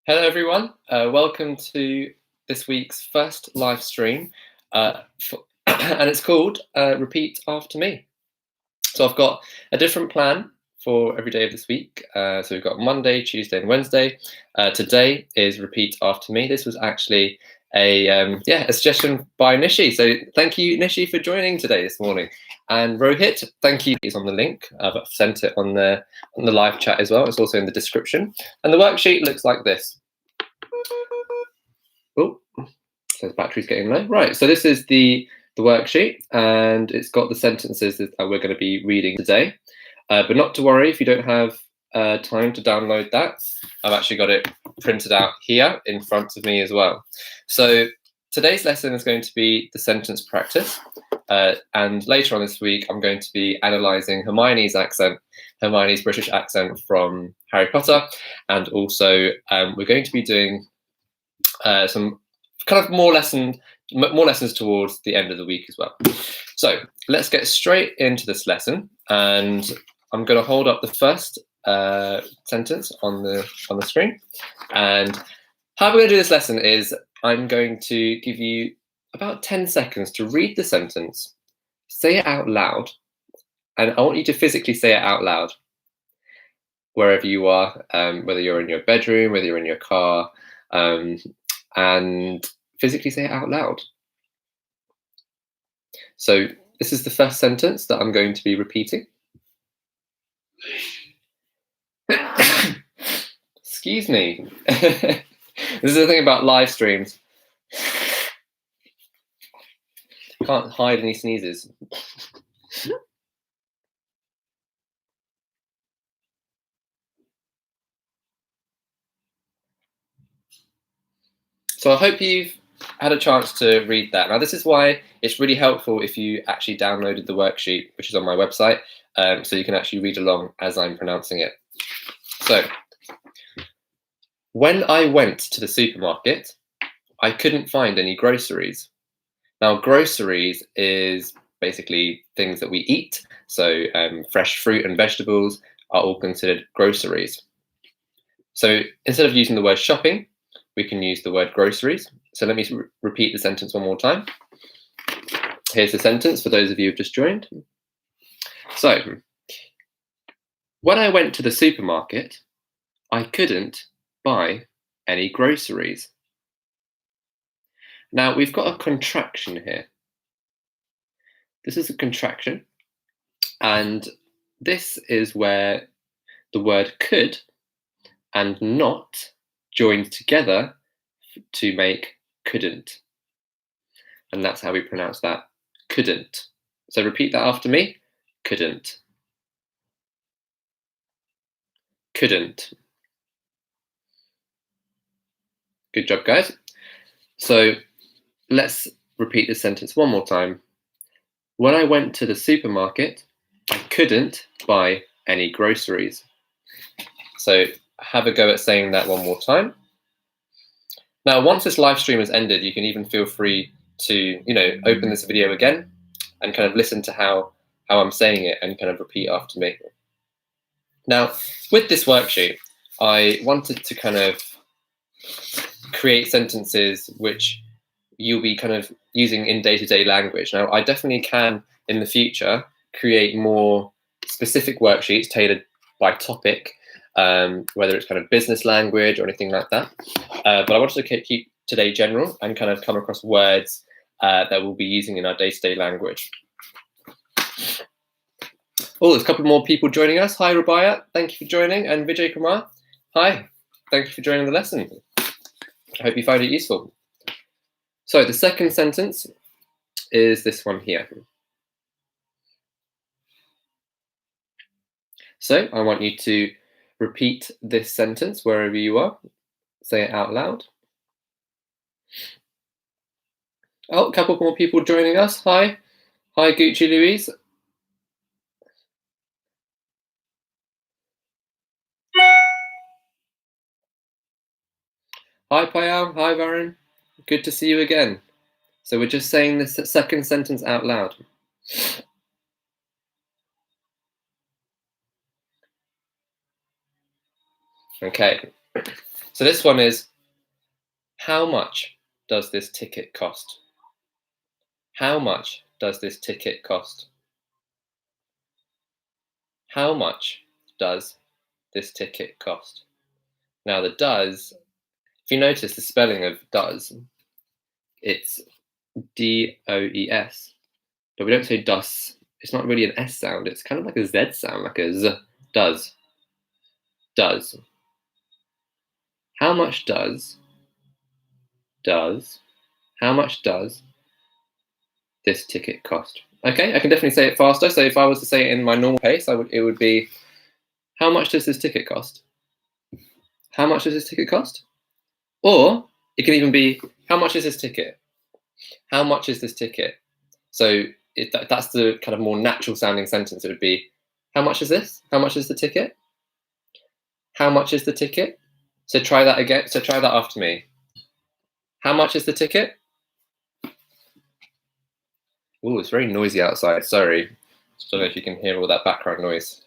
Hello, everyone. Welcome to this week's first live stream, and it's called Repeat After Me. So I've got a different plan for every day of this week. So we've got Monday, Tuesday, and Wednesday. Today is Repeat After Me. This was actually a suggestion by Nishi. So thank you, Nishi, for joining today this morning. And Rohit, thank you. It's on the link. I've sent it on the live chat as well. It's also in the description. And the worksheet looks like this. Oh, says battery's getting low. Right, so this is the worksheet, and it's got the sentences that we're going to be reading today. But not to worry if you don't have time to download that. I've actually got it printed out here in front of me as well. So today's lesson is going to be the sentence practice. And later on this week, I'm going to be analysing Hermione's British accent from Harry Potter. And also we're going to be doing some kind of more lessons towards the end of the week as well. So let's get straight into this lesson, and I'm going to hold up the first sentence on the screen. And how we're going to do this lesson is I'm going to give you about 10 seconds to read the sentence, say it out loud, and I want you to physically say it out loud wherever you are, whether you're in your bedroom, whether you're in your car, and physically say it out loud. So this is the first sentence that I'm going to be repeating. Excuse me. This is the thing about live streams. Can't hide any sneezes. So I hope you've had a chance to read that. Now, this is why it's really helpful if you actually downloaded the worksheet, which is on my website, so you can actually read along as I'm pronouncing it. So, when I went to the supermarket, I couldn't find any groceries. Now, groceries is basically things that we eat. So fresh fruit and vegetables are all considered groceries. So instead of using the word shopping, we can use the word groceries. So let me repeat the sentence one more time. Here's the sentence for those of you who've just joined. So, when I went to the supermarket, I couldn't buy any groceries. Now, we've got a contraction here. This is a contraction, and this is where the word could and not joined together to make couldn't. And that's how we pronounce that, couldn't. So repeat that after me, couldn't. Couldn't. Good job, guys. So let's repeat the sentence one more time. When I went to the supermarket, I couldn't buy any groceries. So have a go at saying that one more time. Now, once this live stream has ended, you can even feel free to, open this video again and kind of listen to how I'm saying it and kind of repeat after me. Now, with this worksheet, I wanted to kind of create sentences which you'll be kind of using in day-to-day language. Now, I definitely can, in the future, create more specific worksheets tailored by topic, whether it's kind of business language or anything like that. But I wanted to keep today general and kind of come across words that we'll be using in our day-to-day language. Oh, there's a couple more people joining us. Hi, Rabaya. Thank you for joining. And Vijay Kumar. Hi. Thank you for joining the lesson. I hope you found it useful. So the second sentence is this one here. So I want you to repeat this sentence wherever you are. Say it out loud. Oh, a couple more people joining us. Hi. Hi, Gucci Louise. Hi, Payam. Hi, Varun. Good to see you again. So we're just saying this second sentence out loud. Okay. So this one is, how much does this ticket cost? How much does this ticket cost? How much does this ticket cost? Now the does, if you notice the spelling of does, it's D-O-E-S, but we don't say dus. It's not really an S sound, it's kind of like a Z sound, like a Z. Does. Does. How much does, how much does this ticket cost? Okay, I can definitely say it faster. So if I was to say it in my normal pace, it would be, how much does this ticket cost? How much does this ticket cost? Or it can even be, how much is this ticket? How much is this ticket? So that's the kind of more natural sounding sentence. It would be, how much is this? How much is the ticket? How much is the ticket? So try that again. So try that after me. How much is the ticket? Oh, it's very noisy outside. Sorry. Don't know if you can hear all that background noise.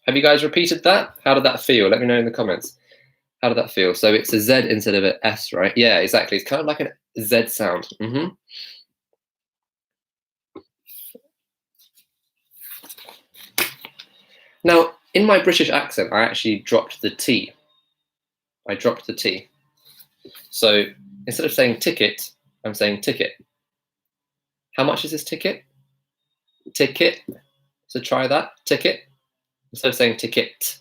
Have you guys repeated that? How did that feel? Let me know in the comments. How did that feel? So it's a Z instead of an S, right? Yeah, exactly. It's kind of like a Z sound. Now, in my British accent, I actually dropped the T. I dropped the T. So instead of saying ticket, I'm saying ticket. How much is this ticket? Ticket. So try that. Ticket. Instead of saying ticket.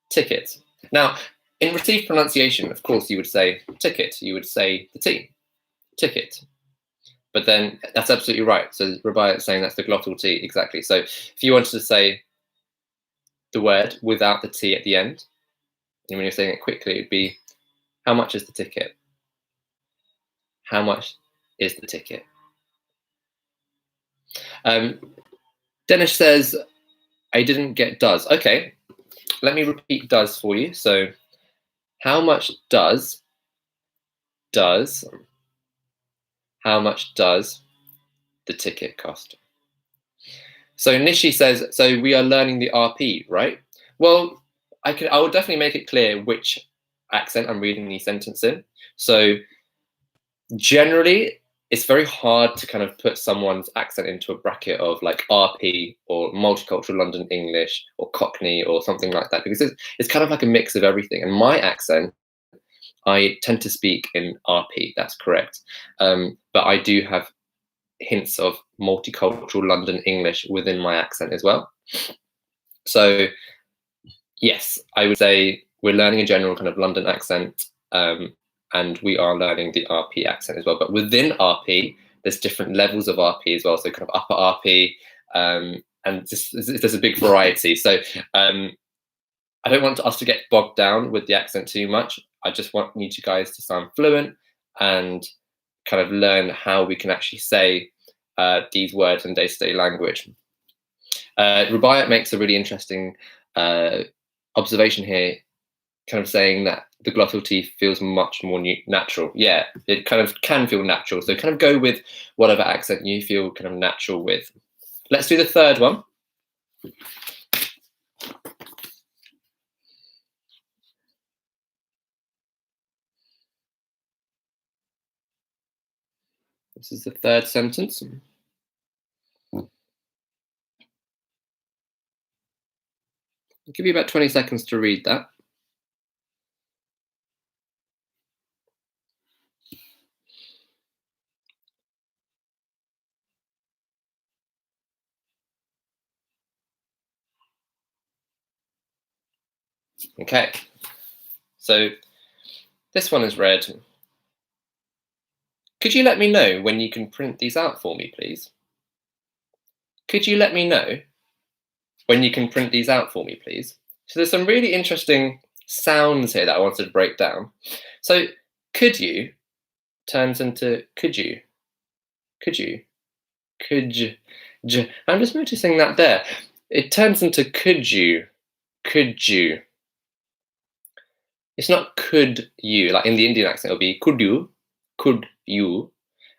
Ticket. Now, in received pronunciation, of course, you would say ticket. You would say the T. Ticket. But then that's absolutely right. So Rabbi is saying that's the glottal T, exactly. So if you wanted to say the word without the T at the end, and when you're saying it quickly, it'd be, how much is the ticket? How much is the ticket? Dennis says, I didn't get does. Okay, let me repeat does for you. So how much does, how much does the ticket cost? So Nishi says, so we are learning the RP, right? Well, I will definitely make it clear which accent I'm reading the sentence in. So generally, it's very hard to kind of put someone's accent into a bracket of like RP or multicultural London English or Cockney or something like that, because it's kind of like a mix of everything. And my accent, I tend to speak in RP, that's correct. But I do have hints of multicultural London English within my accent as well. So yes, I would say we're learning a general kind of London accent, and we are learning the RP accent as well. But within RP, there's different levels of RP as well. So kind of upper RP, and there's a big variety. So I don't want us to get bogged down with the accent too much. I just want you guys to sound fluent and kind of learn how we can actually say these words in day-to-day language. Rubaiyat makes a really interesting observation here, kind of saying that the glottal T feels much more natural. Yeah, it kind of can feel natural. So kind of go with whatever accent you feel kind of natural with. Let's do the third one. This is the third sentence. I'll give you about 20 seconds to read that. Okay, so this one is read. Could you let me know when you can print these out for me, please? Could you let me know when you can print these out for me, please? So there's some really interesting sounds here that I wanted to break down. So could you turns into could you, could you, could you. I'm just noticing that there. It turns into could you, could you. It's not could you, like in the Indian accent, it'll be could you,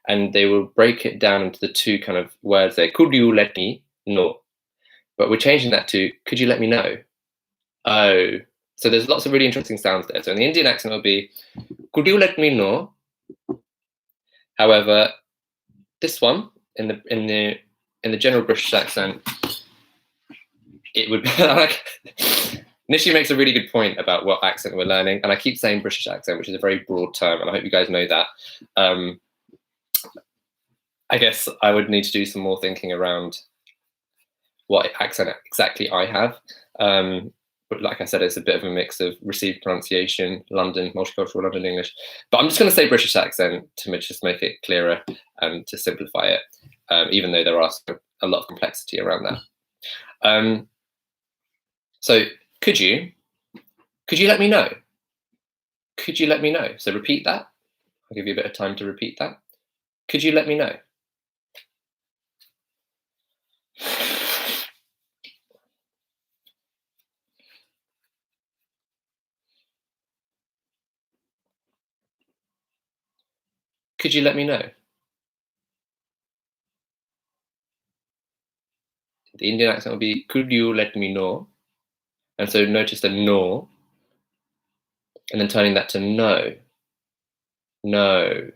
and they will break it down into the two kind of words there. Could you let me, no. But we're changing that to, could you let me know? Oh. So there's lots of really interesting sounds there. So in the Indian accent, it'll be, could you let me know? However, this one in the general British accent, it would be like Nishi makes a really good point about what accent we're learning, and I keep saying British accent, which is a very broad term, and I hope you guys know that. I guess I would need to do some more thinking around what accent exactly I have. But like I said, it's a bit of a mix of received pronunciation, London, multicultural London English. But I'm just going to say British accent to just make it clearer and to simplify it, even though there are a lot of complexity around that. So could you let me know? Could you let me know? So repeat that. I'll give you a bit of time to repeat that. Could you let me know? Could you let me know? The Indian accent will be, could you let me know? And so notice the no, and then turning that to no. No.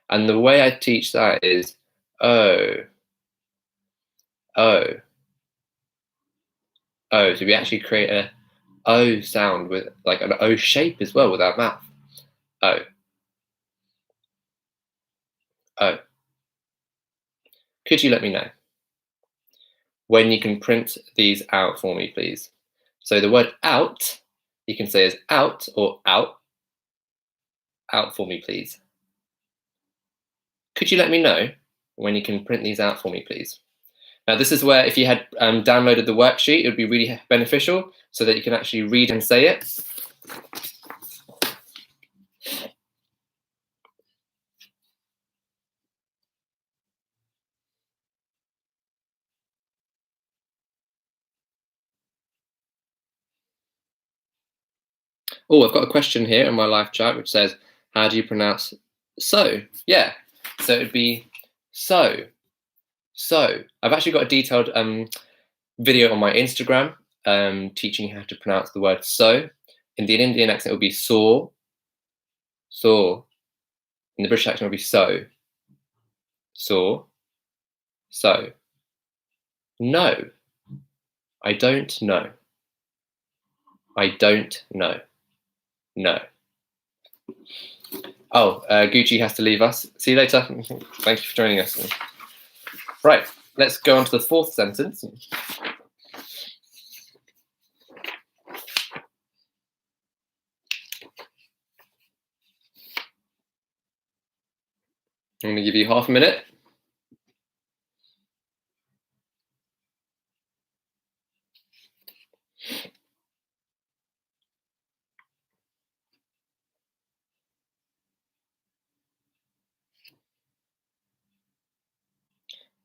And the way I teach that is, oh, oh, oh. So we actually create a O sound with like an O shape as well with our mouth. Oh, oh. Could you let me know when you can print these out for me, please? So the word out, you can say as out or out. Out for me, please. Could you let me know when you can print these out for me, please? Now, this is where if you had downloaded the worksheet, it would be really beneficial so that you can actually read and say it. Oh, I've got a question here in my live chat which says, how do you pronounce so? Yeah, so it'd be so. So I've actually got a detailed video on my Instagram teaching you how to pronounce the word so. In the Indian accent, it would be saw, saw. In the British accent, it would be so, saw, so. No, I don't know. I don't know. No. Oh, Gucci has to leave us. See you later. Thank you for joining us. Right, let's go on to the fourth sentence. I'm going to give you half a minute.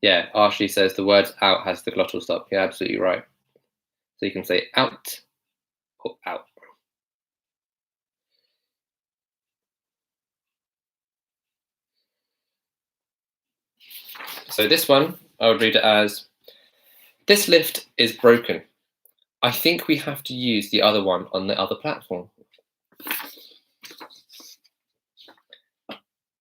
Yeah, Ashley says the word out has the glottal stop. Yeah, absolutely right. So you can say out or out. So this one, I would read it as, this lift is broken. I think we have to use the other one on the other platform.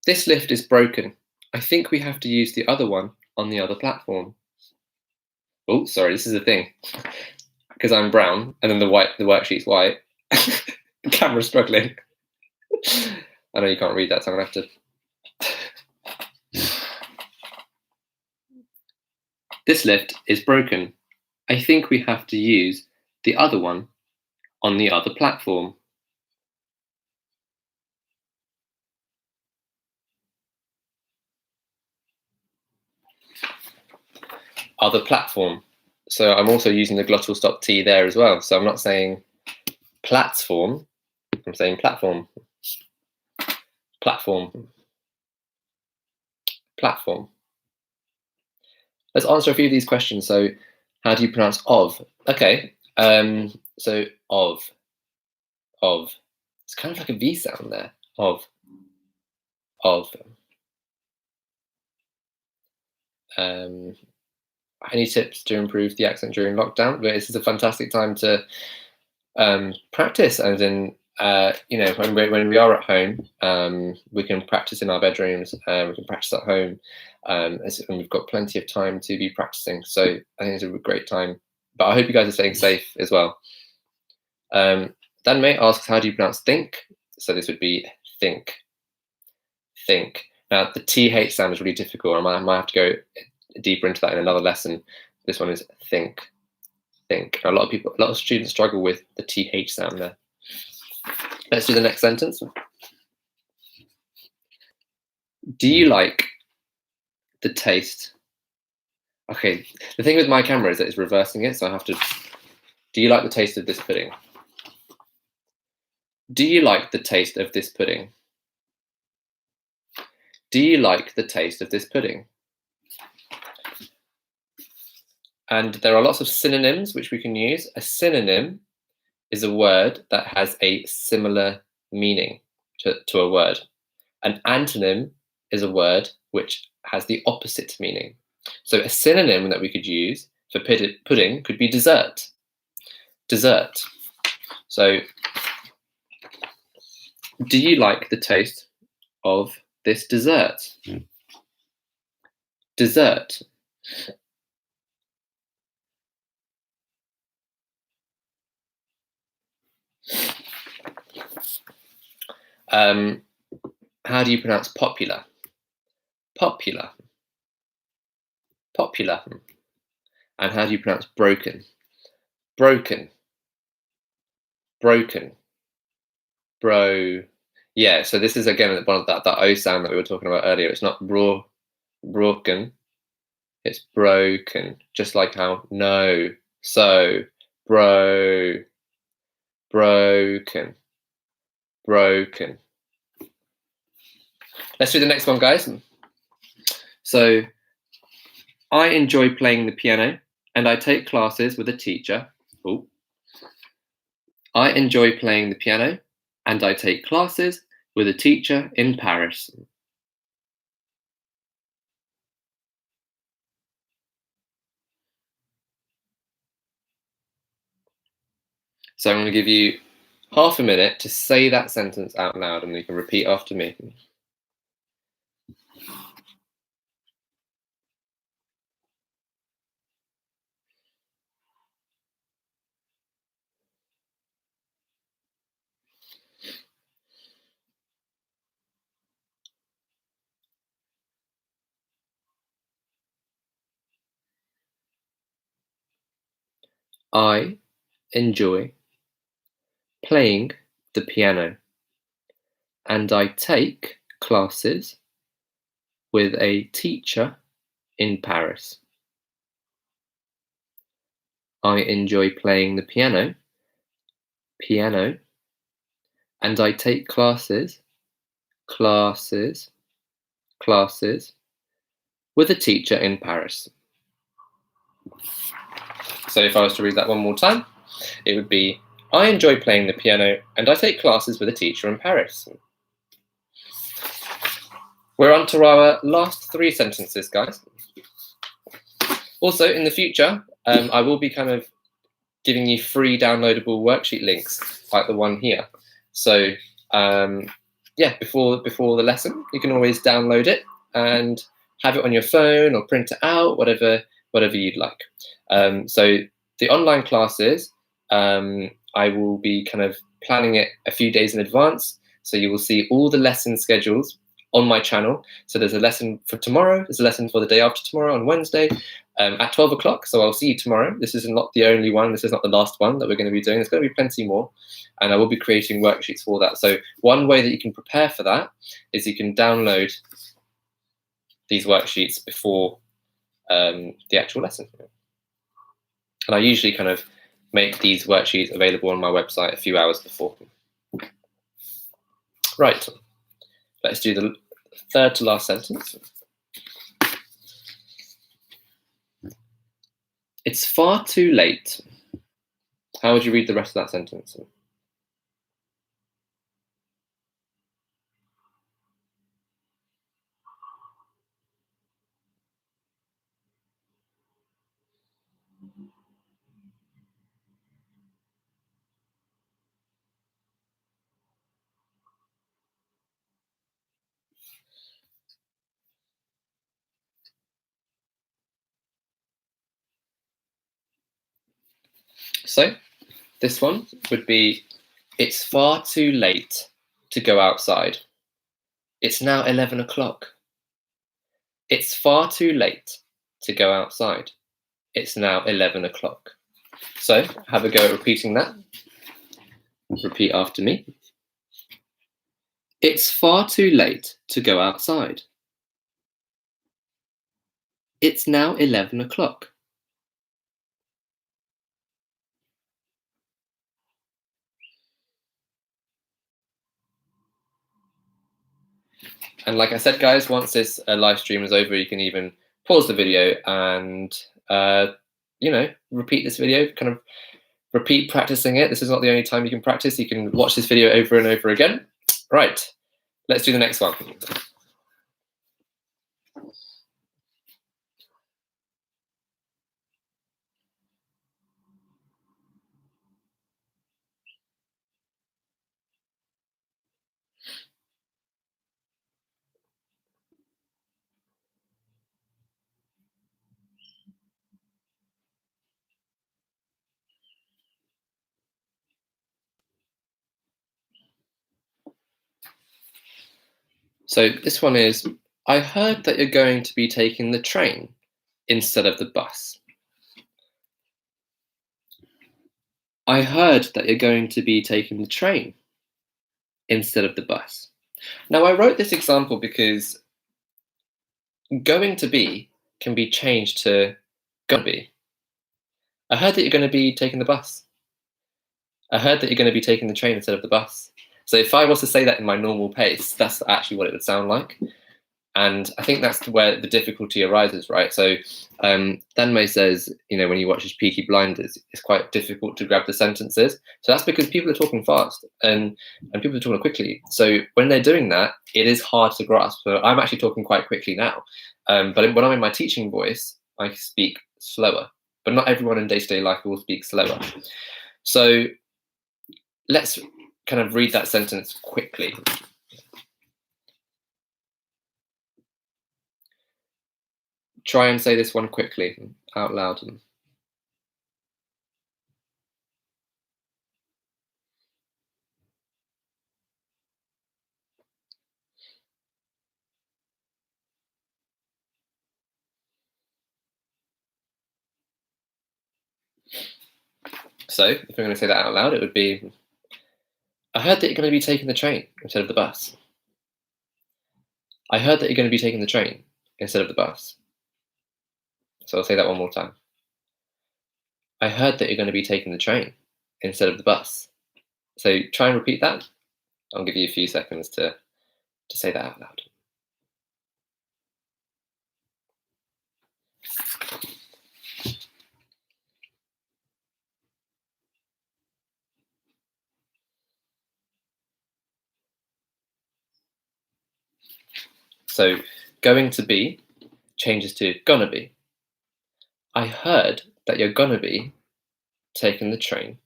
This lift is broken. I think we have to use the other one on the other platform. Oh, sorry, this is a thing. Because I'm brown and then the worksheet's white. The camera's struggling. I know you can't read that, so I'm gonna have to. This lift is broken. I think we have to use the other one on the other platform. Other platform. So I'm also using the glottal stop T there as well. So I'm not saying platform, I'm saying platform. Platform. Platform. Let's answer a few of these questions. So how do you pronounce of? Okay, so of. It's kind of like a V sound there. Of. any tips to improve the accent during lockdown? But this is a fantastic time to practice, and then you know, when we are at home, we can practice in our bedrooms, we can practice at home, and we've got plenty of time to be practicing. So I think it's a great time. But I hope you guys are staying safe as well. Dan May asks, how do you pronounce think? So this would be think, think. Now the TH sound is really difficult. I might have to go deeper into that in another lesson. This one is think, think. A lot of students struggle with the TH sound there. Let's do the next sentence. Do you like the taste? Okay, the thing with my camera is that it's reversing it, so I have to. Do you like the taste of this pudding? Do you like the taste of this pudding? Do you like the taste of this pudding? And there are lots of synonyms which we can use. A synonym is a word that has a similar meaning to a word. An antonym is a word which has the opposite meaning. So a synonym that we could use for pudding could be dessert. Dessert. So, do you like the taste of this dessert? Dessert. How do you pronounce popular? Popular. Popular. And how do you pronounce broken? Broken. Broken. Bro. Yeah, so this is again one of that O sound that we were talking about earlier. It's not broken, it's broken. Just like how no, so, broken, broken. Let's do the next one, guys. So, I enjoy playing the piano and I take classes with a teacher. Ooh. I enjoy playing the piano and I take classes with a teacher in Paris. So I'm going to give you half a minute to say that sentence out loud and you can repeat after me. I enjoy playing the piano and I take classes with a teacher in Paris. I enjoy playing the piano, and I take classes with a teacher in Paris. So if I was to read that one more time, it would be, I enjoy playing the piano and I take classes with a teacher in Paris. We're on to our last 3 sentences, guys. Also, in the future, I will be kind of giving you free downloadable worksheet links like the one here. So yeah, before the lesson, you can always download it and have it on your phone or print it out, whatever you'd like. So the online classes, I will be kind of planning it a few days in advance. So you will see all the lesson schedules on my channel. So there's a lesson for tomorrow, there's a lesson for the day after tomorrow on Wednesday at 12 o'clock. So I'll see you tomorrow. This is not the only one, this is not the last one that we're going to be doing. There's going to be plenty more. And I will be creating worksheets for that. So one way that you can prepare for that is you can download these worksheets before the actual lesson. And I usually kind of make these worksheets available on my website a few hours before. Right, let's do the third to last sentence. It's far too late. How would you read the rest of that sentence? So this one would be, it's far too late to go outside. It's now 11 o'clock. It's far too late to go outside. It's now 11 o'clock. So have a go at repeating that. Repeat after me. It's far too late to go outside. It's now 11 o'clock. And like I said, guys, once this live stream is over, you can even pause the video and, repeat this video, kind of repeat practicing it. This is not the only time you can practice. You can watch this video over and over again. Right, let's do the next one. So this one is, I heard that you're going to be taking the train instead of the bus. I heard that you're going to be taking the train instead of the bus. Now, I wrote this example because going to be can be changed to gonna be. I heard that you're going to be taking the bus. I heard that you're going to be taking the train instead of the bus. So if I was to say that in my normal pace, that's actually what it would sound like. And I think that's where the difficulty arises, right? So Danmei says, when you watch his Peaky Blinders, it's quite difficult to grab the sentences. So that's because people are talking fast and people are talking quickly. So when they're doing that, it is hard to grasp. So I'm actually talking quite quickly now. But when I'm in my teaching voice, I speak slower. But not everyone in day-to-day life will speak slower. So let's kind of read that sentence quickly. Try and say this one quickly, out loud. So if I'm going to say that out loud, it would be, I heard that you're going to be taking the train instead of the bus. I heard that you're going to be taking the train instead of the bus. So I'll say that one more time. I heard that you're going to be taking the train instead of the bus. So try and repeat that. I'll give you a few seconds to say that out loud. So going to be changes to gonna be. I heard that you're gonna be taking the train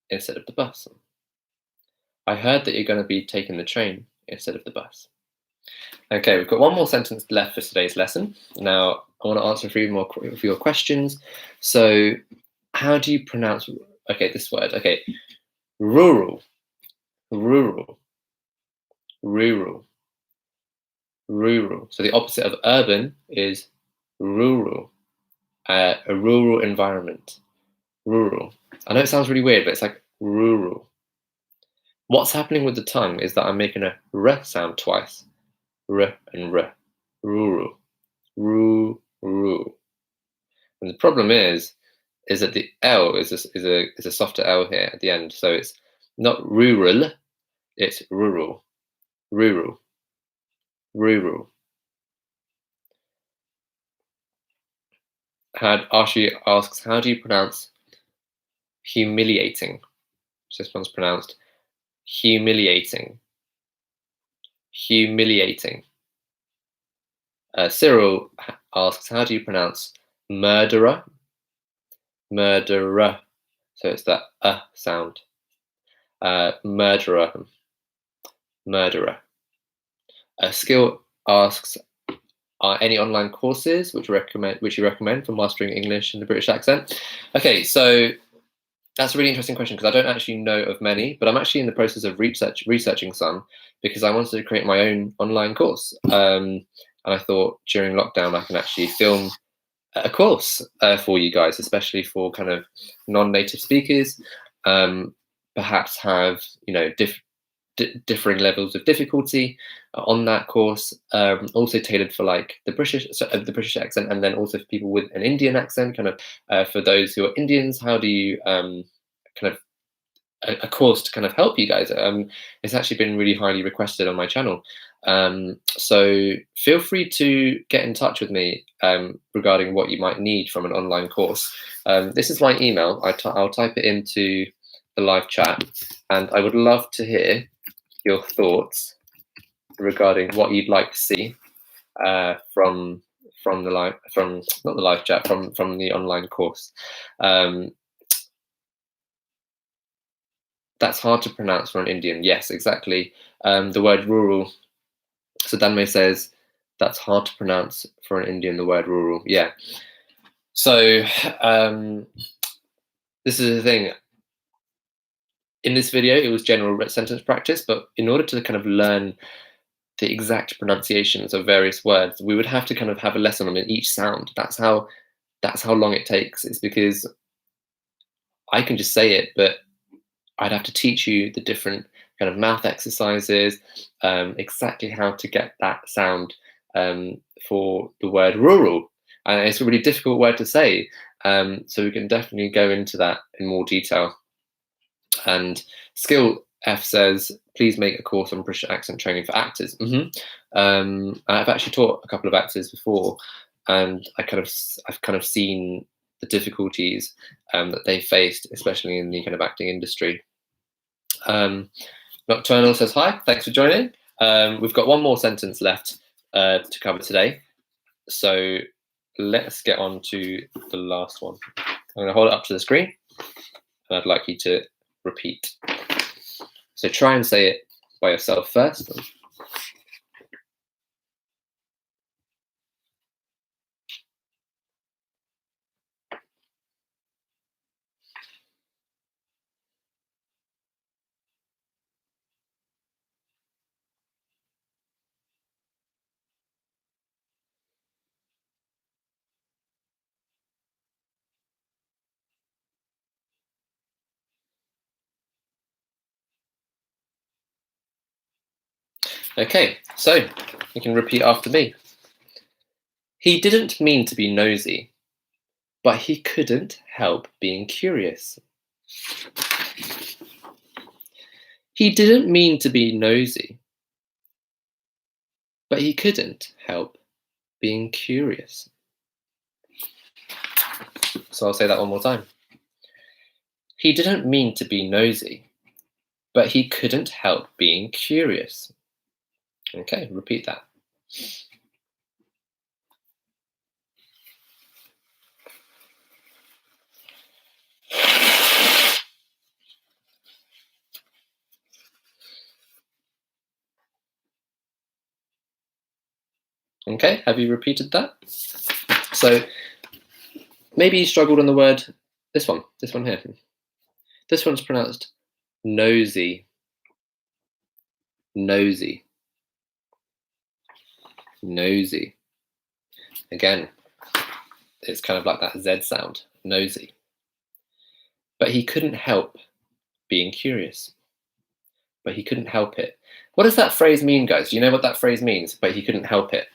instead of the bus. I heard that you're going to be taking the train instead of the bus. Okay, we've got one more sentence left for today's lesson. Now, I want to answer a few more of your questions. So, how do you pronounce, this word? Okay, rural, rural, rural, rural. So the opposite of urban is rural, a rural environment, rural. I know it sounds really weird, but it's like rural. What's happening with the tongue is that I'm making a r sound twice. R and r. Rural. Rural. And the problem is that the L is a softer L here at the end. So it's not rural, it's rural. Rural. Rural. Archie asks, how do you pronounce humiliating? So this one's pronounced humiliating. Humiliating. Cyril asks, how do you pronounce murderer? murderer. So it's that sound. Murderer, murderer. Skill asks, are any online courses which you recommend for mastering English in the British accent? Okay, so that's a really interesting question because I don't actually know of many, but I'm actually in the process of researching some because I wanted to create my own online course. And I thought during lockdown I can actually film a course for you guys, especially for kind of non-native speakers. Perhaps have differing levels of difficulty on that course, also tailored for like the British accent, and then also for people with an Indian accent. Kind of for those who are Indians, how do you kind of a course to kind of help you guys? It's actually been really highly requested on my channel. So feel free to get in touch with me regarding what you might need from an online course. This is my email. I'll type it into the live chat, and I would love to hear your thoughts regarding what you'd like to see from the live not the live chat, from the online course. That's hard to pronounce for an Indian. Yes, exactly. The word rural. So Danmei says that's hard to pronounce for an Indian. The word rural. Yeah. So this is the thing. In this video, it was general sentence practice, but in order to kind of learn the exact pronunciations of various words, we would have to kind of have a lesson on each sound. That's how long it takes. It's because I can just say it, but I'd have to teach you the different kind of mouth exercises, exactly how to get that sound for the word rural. And it's a really difficult word to say. So we can definitely go into that in more detail. And Skill F says, please make a course on British accent training for actors. I've actually taught a couple of actors before, and I've kind of seen the difficulties that they faced, especially in the kind of acting industry. Nocturnal says, hi, thanks for joining. We've got one more sentence left to cover today. So let's get on to the last one. I'm going to hold it up to the screen, and I'd like you to repeat. So try and say it by yourself first. Okay, so you can repeat after me. He didn't mean to be nosy, but he couldn't help being curious. He didn't mean to be nosy, but he couldn't help being curious. So I'll say that one more time. He didn't mean to be nosy, but he couldn't help being curious. Okay, repeat that. Okay, have you repeated that? So maybe you struggled on the word, this one here. This one's pronounced nosy, nosy, nosy. Again, it's kind of like that Z sound, nosy. But he couldn't help being curious. But he couldn't help it. What does that phrase mean, guys? Do you know what that phrase means? But he couldn't help it.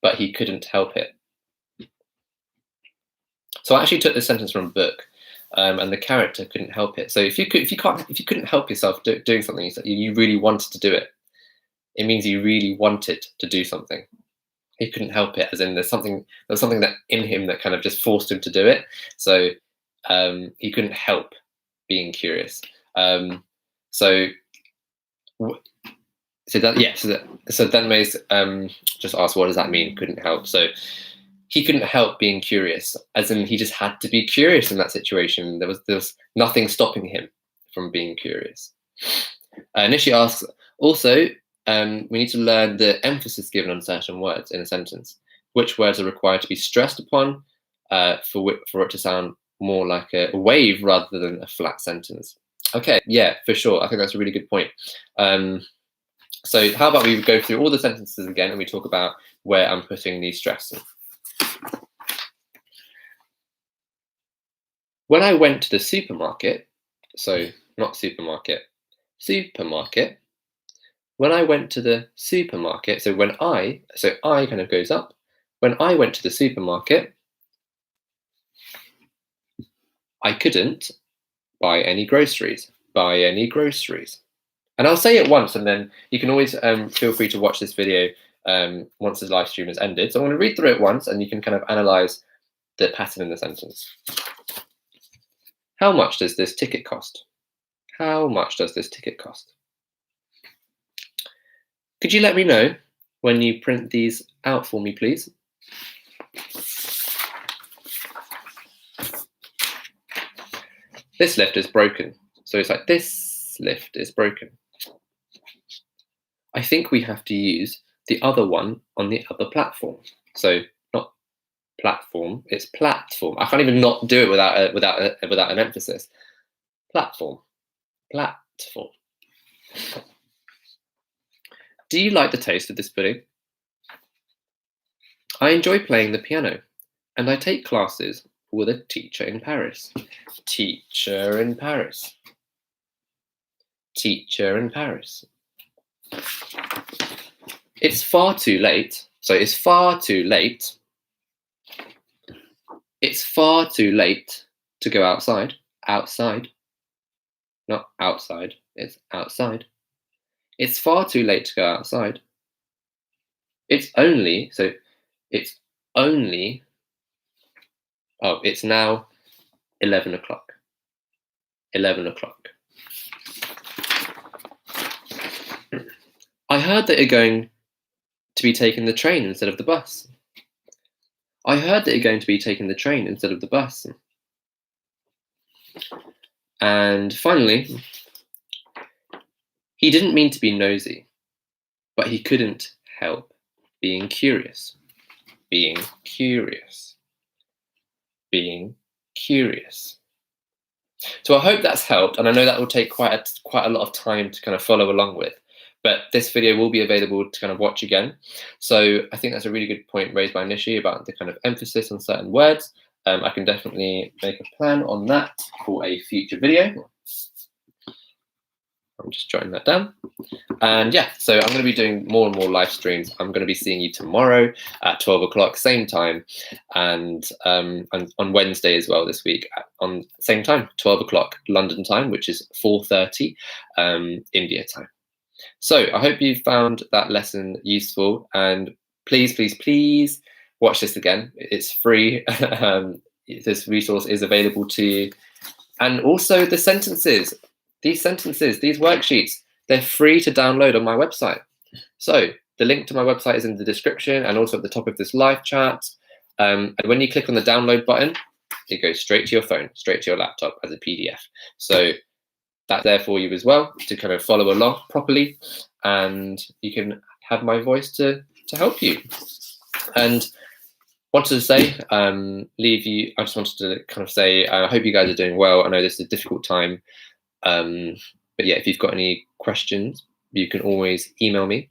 But he couldn't help it. So I actually took this sentence from a book, and the character couldn't help it. So if you couldn't help yourself doing something, you really wanted to do it. It means you really wanted to do something. He couldn't help it, as in there was something that in him that kind of just forced him to do it. So he couldn't help being curious. So Danmei's just asked, what does that mean? Couldn't help. So he couldn't help being curious, as in he just had to be curious in that situation. There was nothing stopping him from being curious. Nishi asks, also, we need to learn the emphasis given on certain words in a sentence. Which words are required to be stressed upon for it to sound more like a wave rather than a flat sentence? Okay, yeah, for sure. I think that's a really good point. So how about we go through all the sentences again and we talk about where I'm putting the stress in. When I went to the supermarket, so not supermarket, supermarket. When I went to the supermarket, so I kind of goes up. When I went to the supermarket, I couldn't buy any groceries. Buy any groceries. And I'll say it once, and then you can always feel free to watch this video once the live stream has ended. So I'm going to read through it once, and you can kind of analyze the pattern in the sentence. How much does this ticket cost? How much does this ticket cost? Could you let me know when you print these out for me, please? This lift is broken. So it's like, this lift is broken. I think we have to use the other one on the other platform. So not platform, it's platform. I can't even not do it without an emphasis. Platform, platform. Do you like the taste of this pudding? I enjoy playing the piano, and I take classes with a teacher in Paris. Teacher in Paris. Teacher in Paris. It's far too late. So it's far too late. It's far too late to go outside. Outside. Not outside, it's outside. It's far too late to go outside. It's only, so it's only, oh, it's now 11 o'clock. 11 o'clock. I heard that you're going to be taking the train instead of the bus. I heard that you're going to be taking the train instead of the bus. And finally, he didn't mean to be nosy, but he couldn't help being curious. Being curious. Being curious. So I hope that's helped, and I know that will take quite a lot of time to kind of follow along with. But this video will be available to kind of watch again. So I think that's a really good point raised by Nishi about the kind of emphasis on certain words. I can definitely make a plan on that for a future video. I'm just jotting that down. And yeah, so I'm going to be doing more and more live streams. I'm going to be seeing you tomorrow at 12 o'clock, same time, and on Wednesday as well this week on same time, 12 o'clock London time, which is 4:30 India time. So I hope you found that lesson useful, and please, please, please watch this again. It's free. This resource is available to you. And also the sentences, these worksheets, they're free to download on my website. So the link to my website is in the description and also at the top of this live chat. And when you click on the download button, it goes straight to your phone, straight to your laptop as a PDF. So that's there for you as well to kind of follow along properly, and you can have my voice to help you. And wanted to say, I just wanted to kind of say, I hope you guys are doing well. I know this is a difficult time, but yeah, if you've got any questions, you can always email me.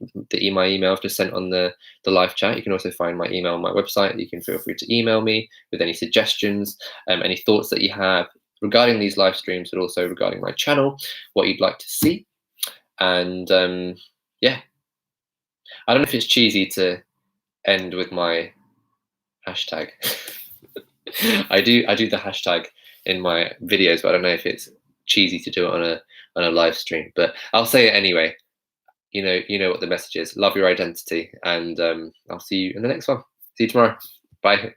My email I've just sent on the live chat. You can also find my email on my website. You can feel free to email me with any suggestions, any thoughts that you have regarding these live streams, but also regarding my channel, what you'd like to see. And yeah, I don't know if it's cheesy to end with my hashtag. I do the hashtag in my videos, but I don't know if it's cheesy to do it on a live stream. But I'll say it anyway. You know what the message is. Love your identity, and I'll see you in the next one. See you tomorrow. Bye.